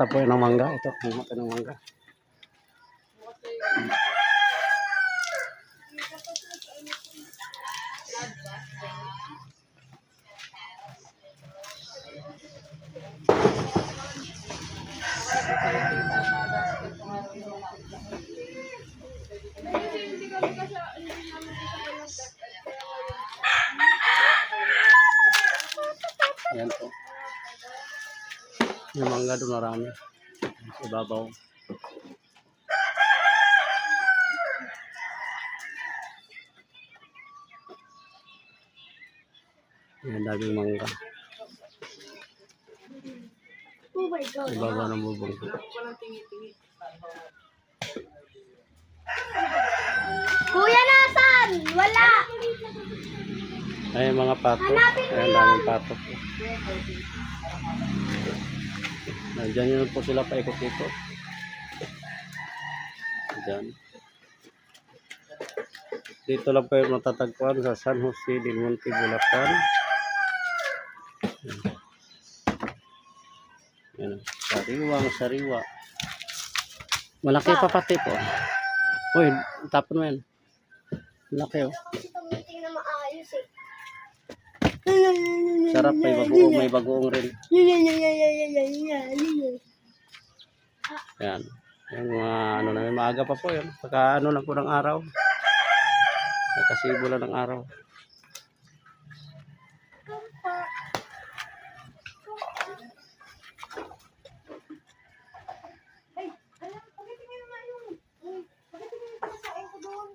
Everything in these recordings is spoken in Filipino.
Pumunta po ng mangga. Ito, pumunta ng mangga. Ayan po. Yung mangga doon marami. Sa ibabaw. Ayan, daming mangga. Oh my God. Sa ibabaw ng bubong. Kuya, nasan? Wala. Ayan mga pato. Hanapin mo Ayan, yun. daming pato. Diyan yun po sila paikot-ikot. Diyan. Dito lang kayo matatagpuan sa San Jose del Monte, Bulacan. Yan. Sariwang sariwa. Malaki pa pati po. Uy, tapon mo yan. Malaki oh. Kasi tumiting na maayos eh. Sarap, may bagoong rin. Yan. Yung mga ano na, maaga pa po yun. Pagka ano lang po ng araw. Nakasibo lang ng araw. Ay, alam, pagitingin naman yung... Pagitingin yung pinasain ko doon.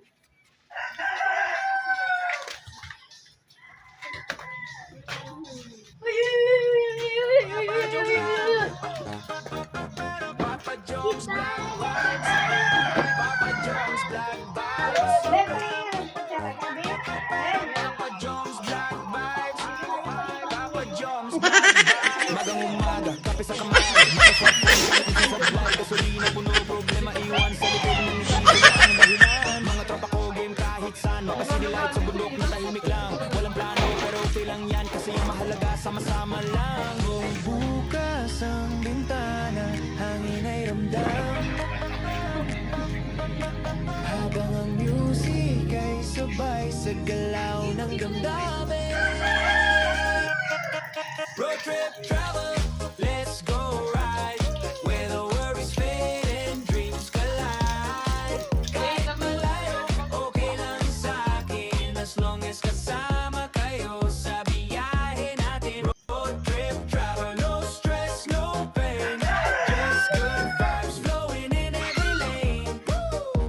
Papa Jones Black Vibes. Papa Jones Black Vibes. Papa Jones Black Vibes. Papa Jones Black Vibes. Magang umaga, kape sa kamay. Makaswap ko sa supply. Gasolina, puno problema, iwan sa likod ng isang ang dahilan. Mga tropa ko game kahit saan. Makasinilite sa bundok na tahimik lang. Walang plano pero okay lang yan. Kasi yung mahalaga sama-sama lang. Kung bukas ang bintana, hangin ay ramdam. Habang ang music ay sabay sa galaw ng damdamin. Road trip travel, let's go ride. Where the worries fade and dreams collide. Kahit malayo, okay lang sa'kin. As long as kasama kayo sa biyahe natin. Road trip travel, no stress, no pain. Just good vibes flowing in every lane.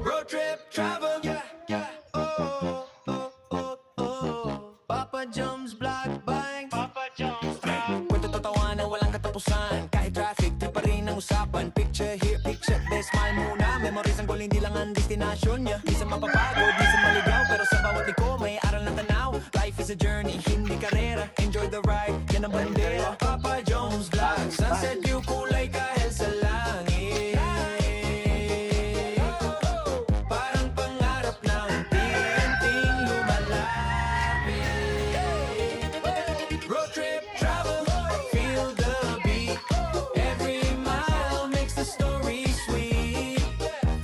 Road trip travel, yeah, yeah. Oh, oh, oh, oh. Papa Jones Black Bike. Papa Jones Black. Kwento tatawanan, walang katapusan. Kahit traffic, di pa rin ang usapan. Picture here, picture there, smile muna. Memories ang goal, hindi lang ang destination niya. Minsan mapapagod, minsan maligaw. Pero sa bawat liko, may aral na tanaw. Life is a journey, hindi karera. Enjoy the ride, yan ang bandera. Papa Jones Black. Sunset view, kulay kahit sa langit. Parang pangarap na unti-unting lumalapit. Road trip travel, feel the beat. Every mile makes the story sweet.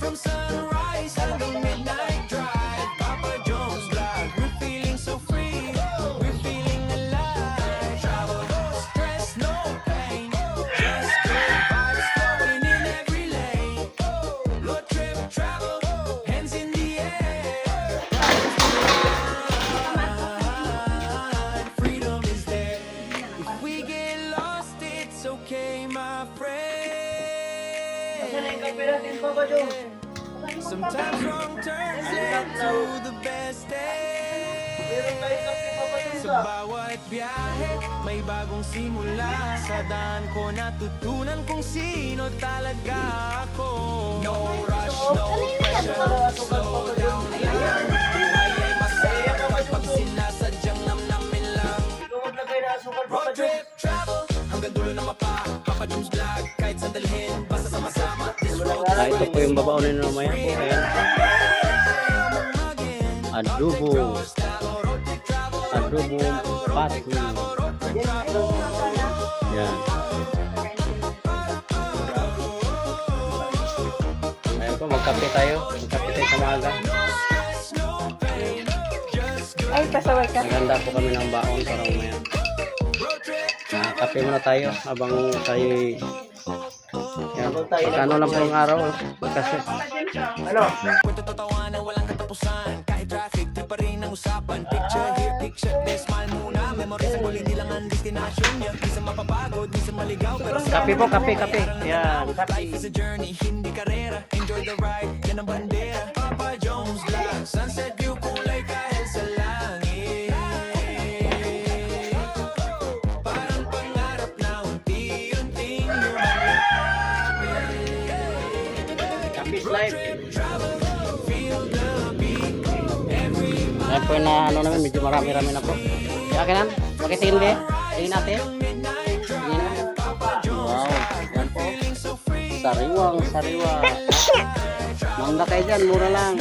From sunrise hanggang midnight drive. Papa Jones Black, we're feeling so free. We're feeling alive. Travel, no stress, no pain. Just good vibes flowing in every lane. Road trip travel, hands in the air. Freedom is there. If we get lost, it's okay, my friend. Sometimes wrong turns lead to the best end. Sa bawat biyahe, may bagong simula. Sa daan ko natutunan kung sino talaga ako. No rush, no pressure, slow down lang. Buhay ay masaya kapag sinasadyang namnamin lang. Road trip travel, hanggang dulo na mapa. Papa Jones Vlog, kahit sandalhin, basta sama-sama. This road Ah, ito po yung babaunin na mamaya po. Ayan. Adobo. Adobo pato. Yan. po, magkape tayo. Magkape tayo sa maaga. Ay, pasaway ka. Maganda po kami ng baon para umaya. Kape muna tayo habang tayo yan. Pagkano lang po ang araw. Kasi Kwento tatawanan, walang katapusan. Kahit traffic, di pa rin ang usapan. Picture here, picture there, smile muna. Memories ang huli nilang ang destination niya. Minsan mapapagod, minsan maligaw. Pero kape po, kape. Yan, life is a journey, hindi karera. Enjoy the ride, yan ang bandera. Papa Jones lang, sunset view kulay kahit sa langit. Parang pangarap na unti-unting lumaki. Kape's life. Yan po na ano namin, medyo marami-rami na po. Kaya kanan, pakitingin ba? Tingin natin. Tingin natin. Wow, yan po. Sariwa. Mangga kayo dyan, mura lang.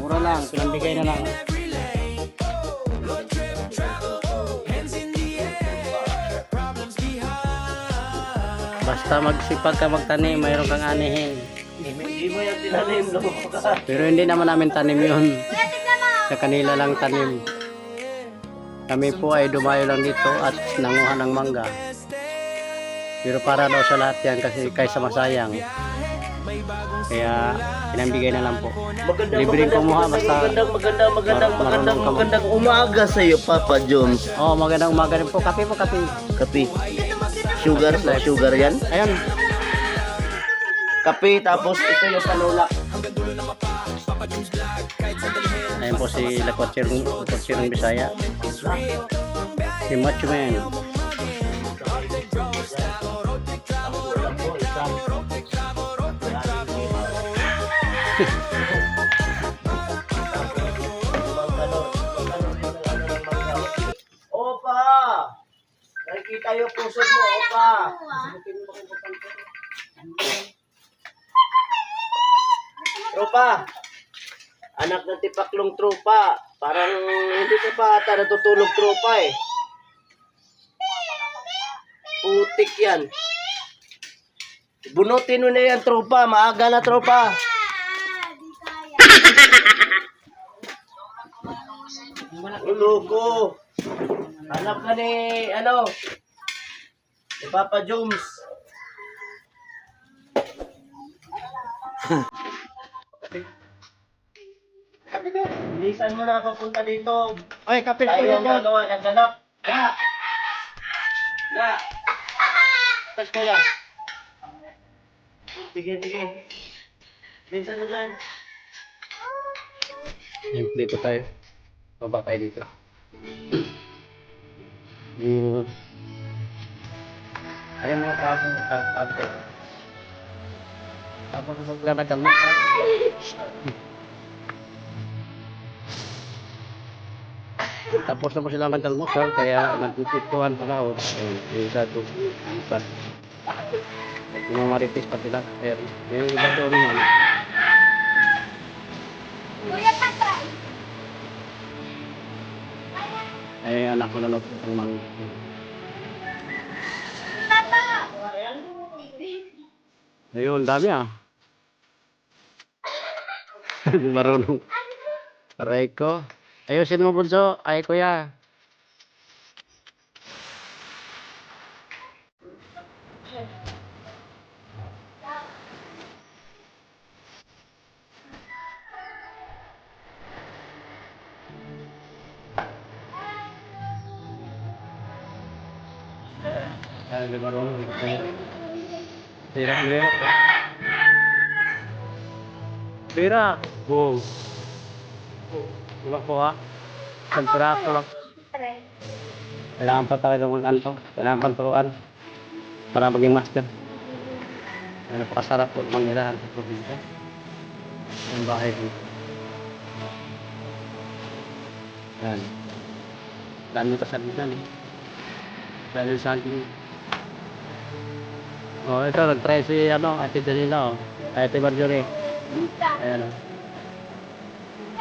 Mura lang, pinambigay na lang. Basta magsipag ka magtanim, mayroon kang anihin. Hindi mo yung tinanim, loko ka. Pero hindi naman namin tanim yun. Sa kanila lang tanim. Kami po ay dumayo lang dito at nanguha ng mangga. Pero para daw sa lahat yan kasi kaysa masayang. Kaya pinambigay na lang po. Libreng kumuha basta Magandang umaga sa iyo, Papa Jones. oh, magandang umaga rin po. Kape po, kape. Kape. Sugar yan. Ayun. Kape, tapos ito yung panulak. Ayun po si Lakotsirong Bisaya. Si Macho Man. Opa! Nakikita yung puso mo, Opa. Tropa! Anak ng tipaklong tropa. Parang hindi ka pa ata natutulog tropa eh. Putik yan. Bunutin mo na yan tropa. Maaga na tropa. Loko. Anak ka ni, ni Papa Jones. Bilisan mo na ako punta dito. Ay, kape na Tayo ang po. gagawa ng ganap. Ya. Tapos ko yan. Sige. Bilisan mo dyan. Dito tayo. Baba tayo dito. Ayun mga kapong ate. Tapos maglalagyan mo. Tapos na po sila nagkalmusal, kaya nagtutituhan pala ako. Yung isa ito, isa. Yung mga marites pa sila. Yung iba ito naman. Ay, anak ko na lang ang mga. Ayun, dami ah. Marunong. Aray ko. Ayusin mo bunso. Ay kuya. Ay, marunong. Tira. Wow. Diba po ha? Isang piraso lang. Kailangan pa tayo ng ano. Kailangan pa turuan. Para maging master. Ay, napakasarap po mangyarahan sa probinsya. Ang bahay ko. Yan. Dami pa sa bisan eh. Dahil sa akin. Oh, ito, nag-try si Ate Danila, Ate Marjorie. Ayan o.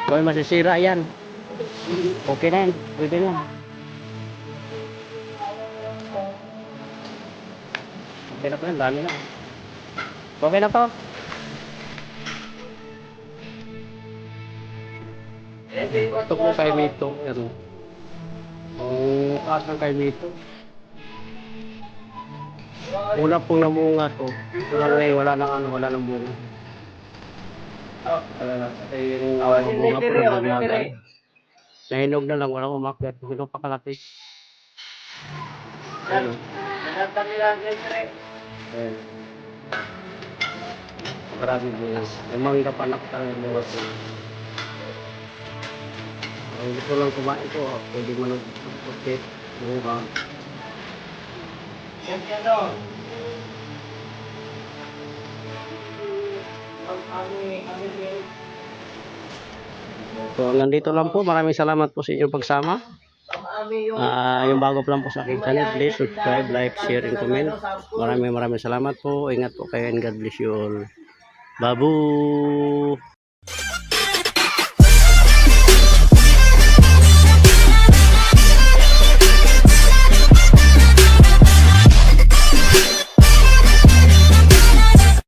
Kung masisira yan. Okay na yan. Pwede na. Okay na po yan. Dami na. Okay na po. Ito po kay Mito. Yan. Ang taas ng kay Mito. Una pong namunga to. Wala nang bunga. Yung bunga po na bunga. Nahinog na lang, wala umakyat. Hindi pa kalaki. Ayun. Ayun. Maraming bunga. Yung mangga panak talaga yung bunga po. Kung gusto lang kumain ko, pwede mo nang pagkit. Bunga. So hanggang dito lang po. Maraming salamat po sa inyong pagsama. Yung bago pa lang po sa aking channel, please subscribe, like, share, and comment. Maraming salamat po. Ingat po kayo and God bless you all. Babu!